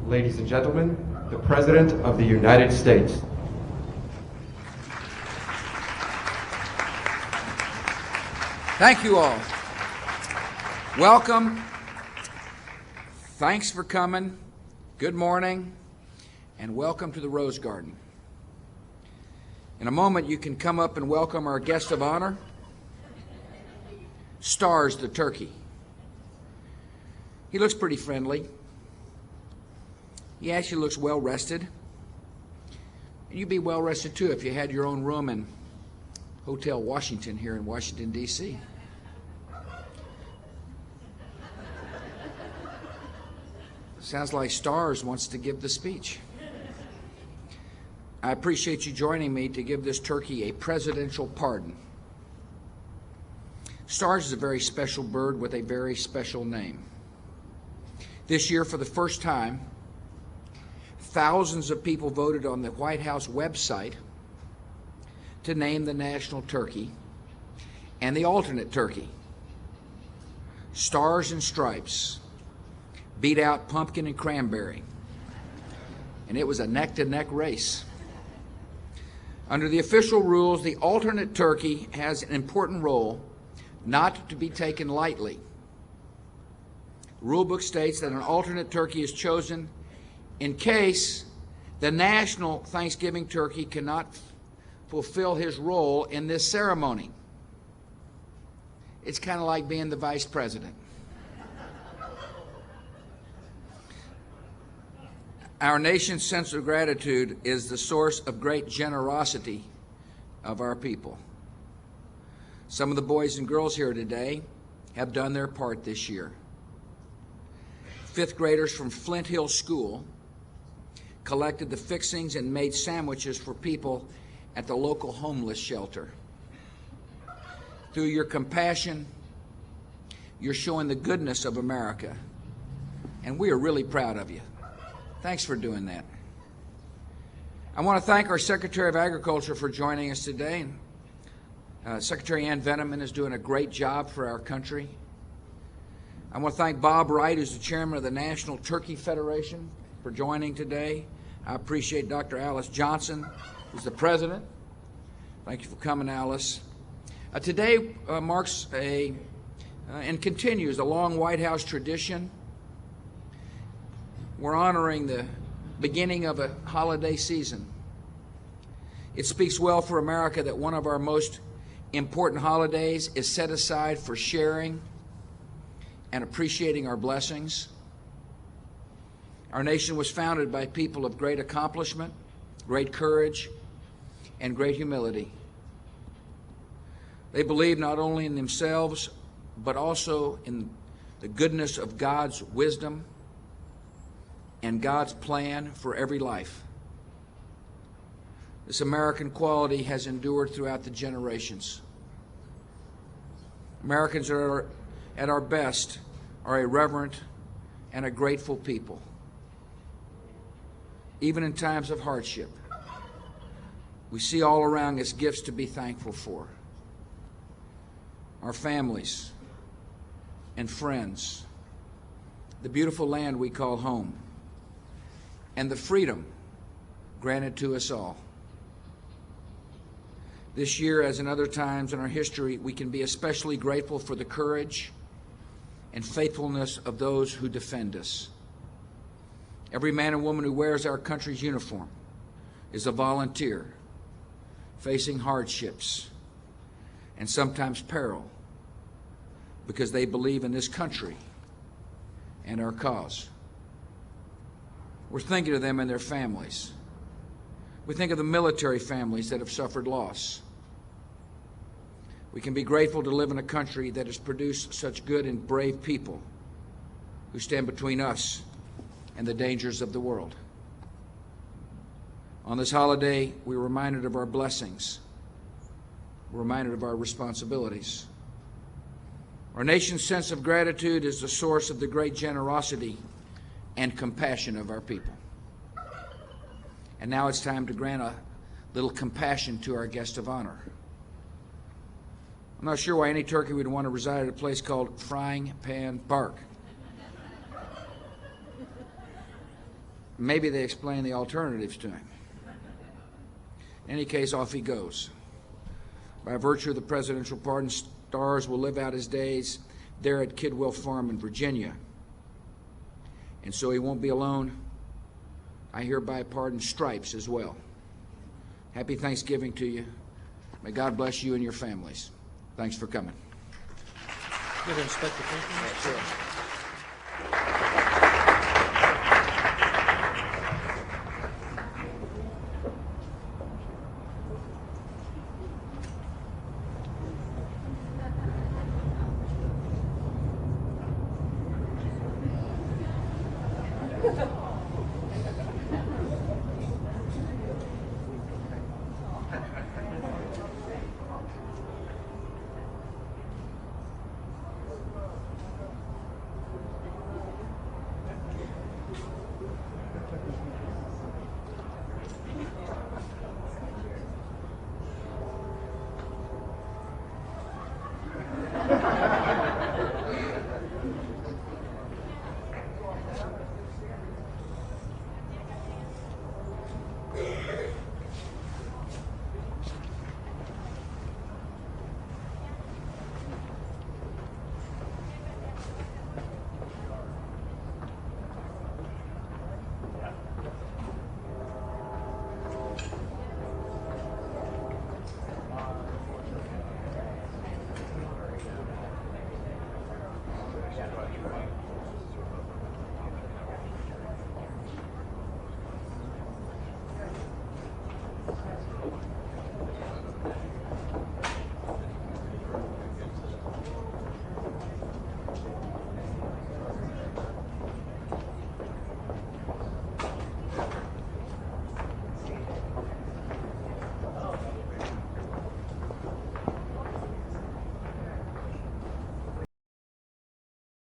Ladies and gentlemen, the President of the United States. Thank you all. Welcome. Thanks for coming. Good morning, and welcome to the Rose Garden. In a moment, you can come up and welcome our guest of honor, Stars the turkey. He looks pretty friendly. He actually looks well rested. You'd be well rested too if you had your own room in Hotel Washington here in Washington, D.C. Sounds like Stars wants to give the speech. I appreciate you joining me to give this turkey a presidential pardon. Stars is a very special bird with a very special name. This year, for the first time, thousands of people voted on the White House website to name the national turkey and the alternate turkey. Stars and Stripes beat out Pumpkin and Cranberry, and it was a neck-to-neck race. Under the official rules, the alternate turkey has an important role not to be taken lightly. The rule book states that an alternate turkey is chosen in case the national Thanksgiving turkey cannot fulfill his role in this ceremony. It's kind of like being the vice president. Our nation's sense of gratitude is the source of great generosity of our people. Some of the boys and girls here today have done their part this year. Fifth graders from Flint Hill School collected the fixings and made sandwiches for people at the local homeless shelter. Through your compassion, you're showing the goodness of America, and we are really proud of you. Thanks for doing that. I want to thank our Secretary of Agriculture for joining us today. Secretary Ann Veneman is doing a great job for our country. I want to thank Bob Wright, who's the chairman of the National Turkey Federation, for joining today. I appreciate Dr. Alice Johnson, who's the president. Thank you for coming, Alice. Today marks and continues a long White House tradition. We're honoring the beginning of a holiday season. It speaks well for America that one of our most important holidays is set aside for sharing and appreciating our blessings. Our nation was founded by people of great accomplishment, great courage, and great humility. They believed not only in themselves, but also in the goodness of God's wisdom and God's plan for every life. This American quality has endured throughout the generations. Americans are at our best are a reverent and a grateful people. Even in times of hardship, we see all around us gifts to be thankful for. Our families and friends, the beautiful land we call home, and the freedom granted to us all. This year, as in other times in our history, we can be especially grateful for the courage and faithfulness of those who defend us. Every man and woman who wears our country's uniform is a volunteer facing hardships and sometimes peril because they believe in this country and our cause. We're thinking of them and their families. We think of the military families that have suffered loss. We can be grateful to live in a country that has produced such good and brave people who stand between us and the dangers of the world. On this holiday, we're reminded of our blessings. We're reminded of our responsibilities. Our nation's sense of gratitude is the source of the great generosity and compassion of our people. And now it's time to grant a little compassion to our guest of honor. I'm not sure why any turkey would want to reside at a place called Frying Pan Park. Maybe they explain the alternatives to him. In any case, off he goes. By virtue of the presidential pardon, Stars will live out his days there at Kidwell Farm in Virginia. And so he won't be alone. I hereby pardon Stripes as well. Happy Thanksgiving to you. May God bless you and your families. Thanks for coming. You're going to inspect the paper? Yeah, sure. Ha ha ha.